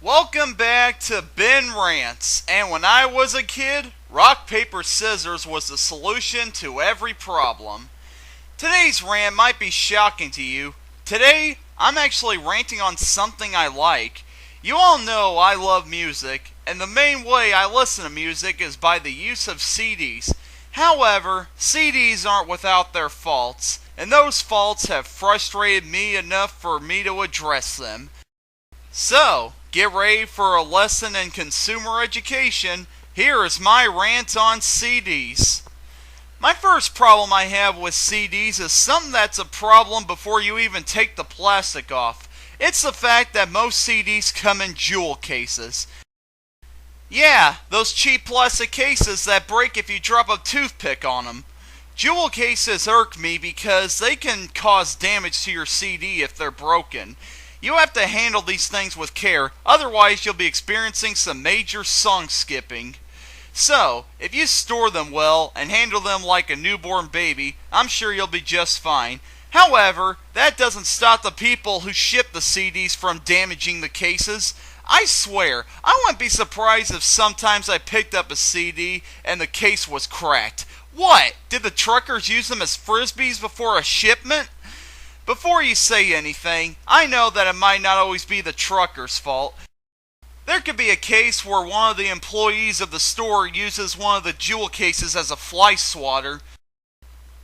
Welcome back to Ben Rants, and when I was a kid, rock, paper, scissors was the solution to every problem. Today's rant might be shocking to you. Today, I'm actually ranting on something I like. You all know I love music, and the main way I listen to music is by the use of CDs. However, CDs aren't without their faults, and those faults have frustrated me enough for me to address them. So, get ready for a lesson in consumer education. Here is my rant on CDs. My first problem I have with CDs is something that's a problem before you even take the plastic off. It's the fact that most CDs come in jewel cases. Yeah, those cheap plastic cases that break if you drop a toothpick on them. Jewel cases irk me because they can cause damage to your CD if they're broken. You have to handle these things with care, otherwise you'll be experiencing some major song skipping. So, if you store them well and handle them like a newborn baby, I'm sure you'll be just fine. However, that doesn't stop the people who ship the CDs from damaging the cases. I swear, I wouldn't be surprised if sometimes I picked up a CD and the case was cracked. What? Did the truckers use them as frisbees before a shipment? Before you say anything, I know that it might not always be the trucker's fault. There could be a case where one of the employees of the store uses one of the jewel cases as a fly swatter.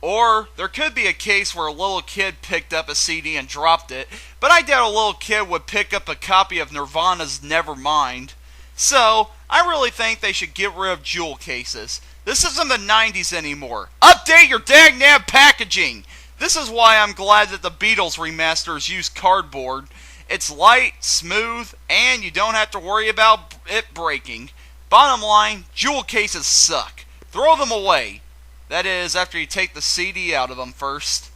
Or, there could be a case where a little kid picked up a CD and dropped it, but I doubt a little kid would pick up a copy of Nirvana's Nevermind. So, I really think they should get rid of jewel cases. This isn't the 90s anymore. Update your dagnab packaging! This is why I'm glad that the Beatles remasters use cardboard. It's light, smooth, and you don't have to worry about it breaking. Bottom line, jewel cases suck. Throw them away. That is, after you take the CD out of them first.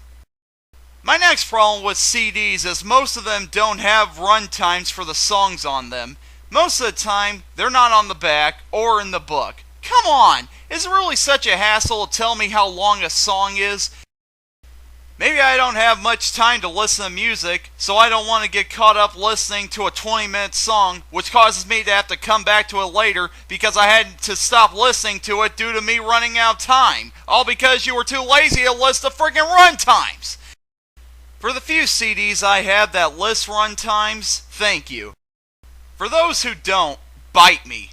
My next problem with CDs is most of them don't have run times for the songs on them. Most of the time, they're not on the back or in the book. Come on! Is it really such a hassle to tell me how long a song is? Maybe I don't have much time to listen to music, so I don't want to get caught up listening to a 20-minute song, which causes me to have to come back to it later because I had to stop listening to it due to me running out of time. All because you were too lazy to list the freaking run times! For the few CDs I have that list run times, thank you. For those who don't, bite me.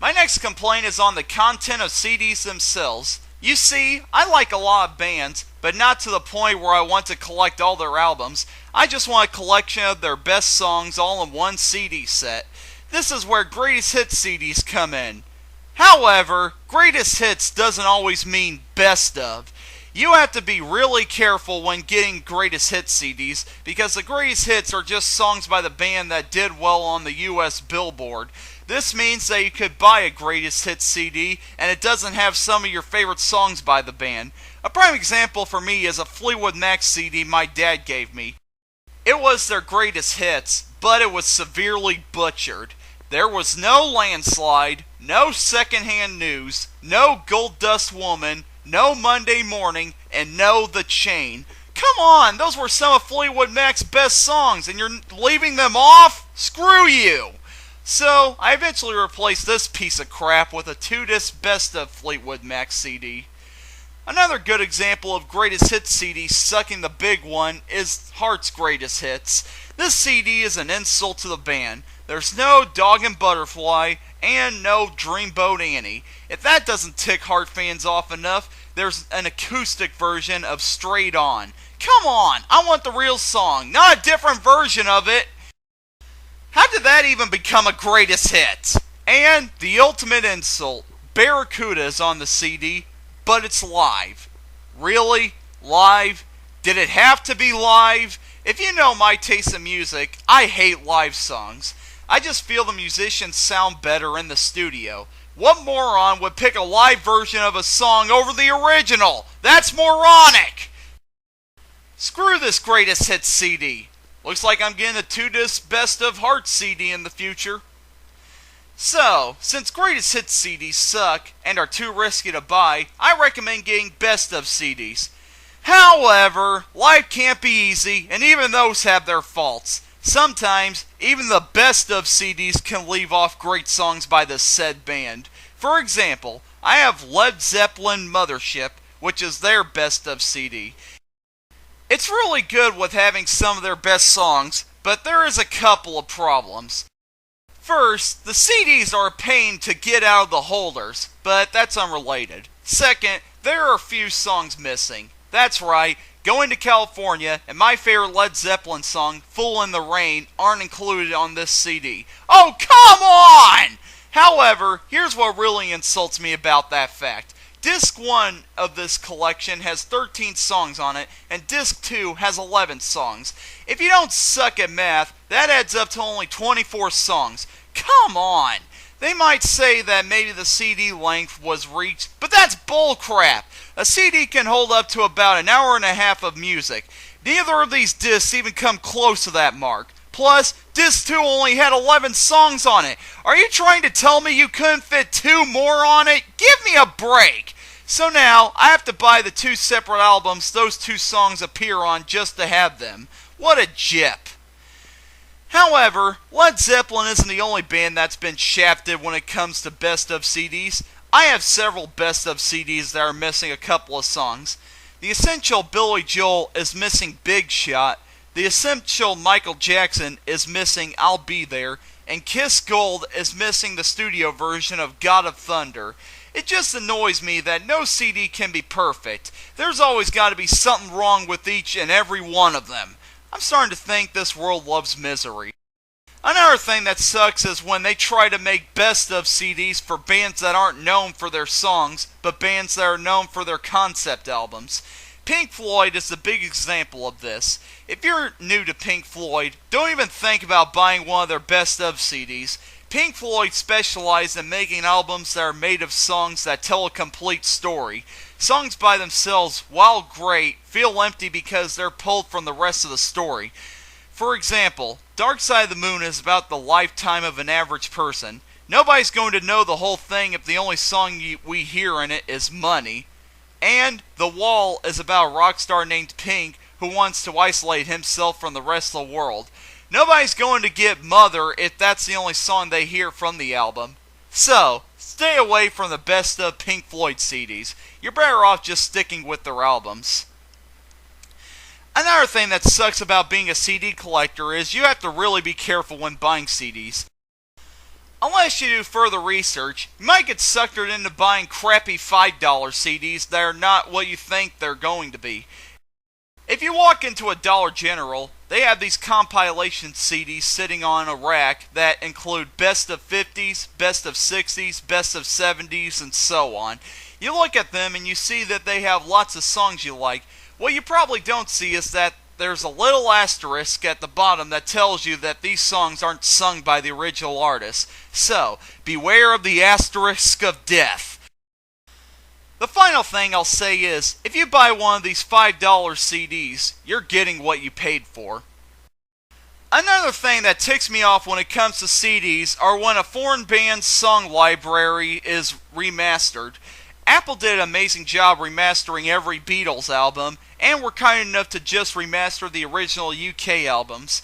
My next complaint is on the content of CDs themselves. You see, I like a lot of bands, but not to the point where I want to collect all their albums. I just want a collection of their best songs all in one CD set. This is where greatest hits CDs come in. However, greatest hits doesn't always mean best of. You have to be really careful when getting greatest hits CDs because the greatest hits are just songs by the band that did well on the US Billboard. This means that you could buy a greatest hits CD and it doesn't have some of your favorite songs by the band. A prime example for me is a Fleetwood Mac CD my dad gave me. It was their greatest hits, but it was severely butchered. There was no Landslide, no Secondhand News, no Gold Dust Woman, no Monday Morning, and no The Chain. Come on, those were some of Fleetwood Mac's best songs and you're leaving them off? Screw you! So, I eventually replaced this piece of crap with a 2-disc best of Fleetwood Mac CD. Another good example of greatest hits CD sucking the big one is Heart's Greatest Hits. This CD is an insult to the band. There's no Dog and Butterfly and no Dreamboat Annie. If that doesn't tick Heart fans off enough, there's an acoustic version of Straight On. Come on, I want the real song, not a different version of it. How did that even become a greatest hit? And the ultimate insult, Barracuda is on the CD, but it's live. Really? Live? Did it have to be live? If you know my taste in music, I hate live songs. I just feel the musicians sound better in the studio. What moron would pick a live version of a song over the original? That's moronic! Screw this greatest hits CD. Looks like I'm getting a 2-disc best of Heart CD in the future. So, since greatest hits CDs suck and are too risky to buy, I recommend getting best of CDs. However, life can't be easy and even those have their faults. Sometimes, even the best of CDs can leave off great songs by the said band. For example, I have Led Zeppelin Mothership, which is their best of CD. It's really good with having some of their best songs, but there is a couple of problems. First, the CDs are a pain to get out of the holders, but that's unrelated. Second, there are a few songs missing. That's right, Going to California and my favorite Led Zeppelin song, Fool in the Rain, aren't included on this CD. Oh, come on! However, here's what really insults me about that fact. Disc 1 of this collection has 13 songs on it, and Disc 2 has 11 songs. If you don't suck at math, that adds up to only 24 songs. Come on! They might say that maybe the CD length was reached, but that's bullcrap! A CD can hold up to about an hour and a half of music. Neither of these discs even come close to that mark. Plus, Disc 2 only had 11 songs on it. Are you trying to tell me you couldn't fit 2 more on it? Give me a break! So now, I have to buy the 2 separate albums those 2 songs appear on just to have them. What a jip. However, Led Zeppelin isn't the only band that's been shafted when it comes to best of CDs. I have several best of CDs that are missing a couple of songs. The essential Billy Joel is missing Big Shot. The essential Michael Jackson is missing I'll Be There. And Kiss Gold is missing the studio version of God of Thunder. It just annoys me that no CD can be perfect. There's always got to be something wrong with each and every one of them. I'm starting to think this world loves misery. Another thing that sucks is when they try to make best of CDs for bands that aren't known for their songs, but bands that are known for their concept albums. Pink Floyd is the big example of this. If you're new to Pink Floyd, don't even think about buying one of their best of CDs. Pink Floyd specialized in making albums that are made of songs that tell a complete story. Songs by themselves, while great, feel empty because they're pulled from the rest of the story. For example, Dark Side of the Moon is about the lifetime of an average person. Nobody's going to know the whole thing if the only song we hear in it is Money. And The Wall is about a rock star named Pink who wants to isolate himself from the rest of the world. Nobody's going to get Mother if that's the only song they hear from the album. So, stay away from the best of Pink Floyd CDs. You're better off just sticking with their albums. Another thing that sucks about being a CD collector is you have to really be careful when buying CDs. Unless you do further research, you might get suckered into buying crappy $5 CDs that are not what you think they're going to be. If you walk into a Dollar General, they have these compilation CDs sitting on a rack that include best of 50s, best of 60s, best of 70s, and so on. You look at them and you see that they have lots of songs you like. What you probably don't see is that there's a little asterisk at the bottom that tells you that these songs aren't sung by the original artist. So, beware of the asterisk of death. The final thing I'll say is, if you buy one of these $5 CDs, you're getting what you paid for. Another thing that ticks me off when it comes to CDs are when a foreign band's song library is remastered. Apple did an amazing job remastering every Beatles album, and were kind enough to just remaster the original UK albums.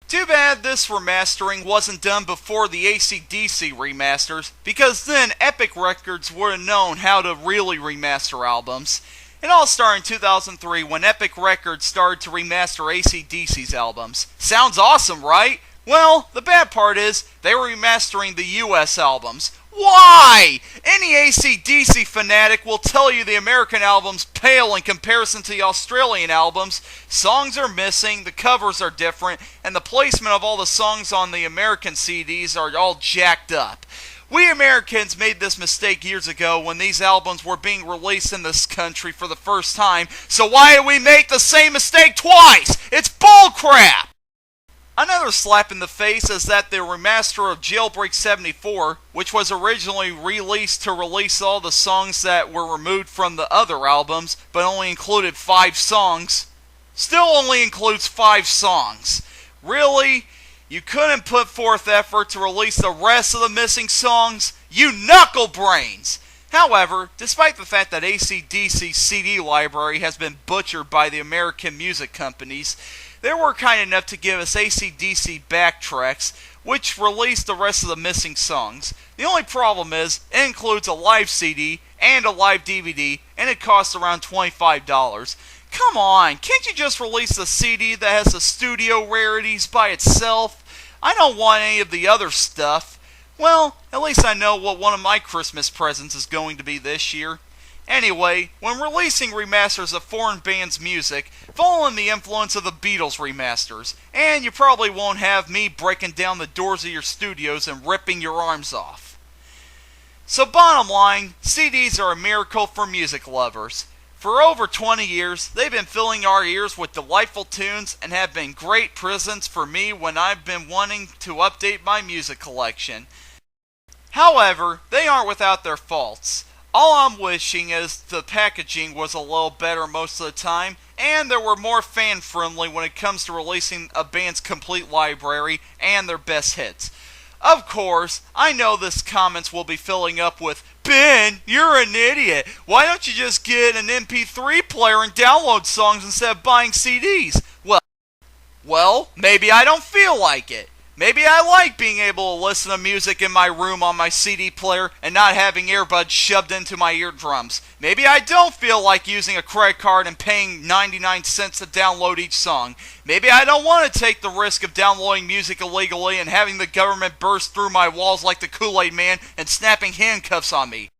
Too bad this remastering wasn't done before the AC/DC remasters, because then Epic Records would have known how to really remaster albums. It all started in 2003 when Epic Records started to remaster AC/DC's albums. Sounds awesome, right? Well, the bad part is, they were remastering the US albums. Why? Any AC/DC fanatic will tell you the American albums pale in comparison to the Australian albums. Songs are missing, the covers are different, and the placement of all the songs on the American CDs are all jacked up. We Americans made this mistake years ago when these albums were being released in this country for the first time, so why did we make the same mistake twice? It's bullcrap! Another slap in the face is that the remaster of Jailbreak 74, which was originally released to release all the songs that were removed from the other albums, but only included 5 songs, still only includes 5 songs. Really? You couldn't put forth effort to release the rest of the missing songs? You knucklebrains! However, despite the fact that AC/DC's CD library has been butchered by the American music companies, they were kind enough to give us AC/DC backtracks, which released the rest of the missing songs. The only problem is, it includes a live CD and a live DVD, and it costs around $25. Come on, can't you just release a CD that has the studio rarities by itself? I don't want any of the other stuff. Well, at least I know what one of my Christmas presents is going to be this year. Anyway, when releasing remasters of foreign bands' music, follow in the influence of the Beatles remasters, and you probably won't have me breaking down the doors of your studios and ripping your arms off. So bottom line, CDs are a miracle for music lovers. For over 20 years, they've been filling our ears with delightful tunes and have been great presents for me when I've been wanting to update my music collection. However, they aren't without their faults. All I'm wishing is the packaging was a little better most of the time, and they were more fan-friendly when it comes to releasing a band's complete library and their best hits. Of course, I know this comments will be filling up with, "Ben, you're an idiot. Why don't you just get an MP3 player and download songs instead of buying CDs?" Well, maybe I don't feel like it. Maybe I like being able to listen to music in my room on my CD player and not having earbuds shoved into my eardrums. Maybe I don't feel like using a credit card and paying 99 cents to download each song. Maybe I don't want to take the risk of downloading music illegally and having the government burst through my walls like the Kool-Aid Man and snapping handcuffs on me.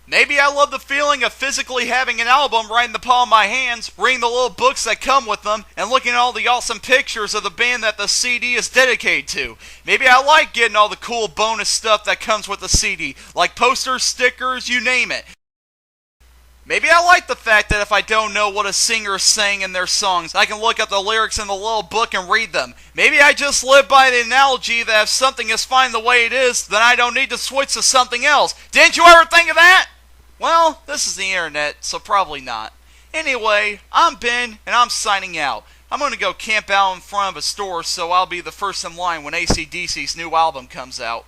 Maybe I love the feeling of physically having an album right in the palm of my hands, reading the little books that come with them, and looking at all the awesome pictures of the band that the CD is dedicated to. Maybe I like getting all the cool bonus stuff that comes with the CD, like posters, stickers, you name it. Maybe I like the fact that if I don't know what a singer is saying in their songs, I can look up the lyrics in the little book and read them. Maybe I just live by the analogy that if something is fine the way it is, then I don't need to switch to something else. Didn't you ever think of that? Well, this is the internet, so probably not. Anyway, I'm Ben, and I'm signing out. I'm going to go camp out in front of a store, so I'll be the first in line when AC/DC's new album comes out.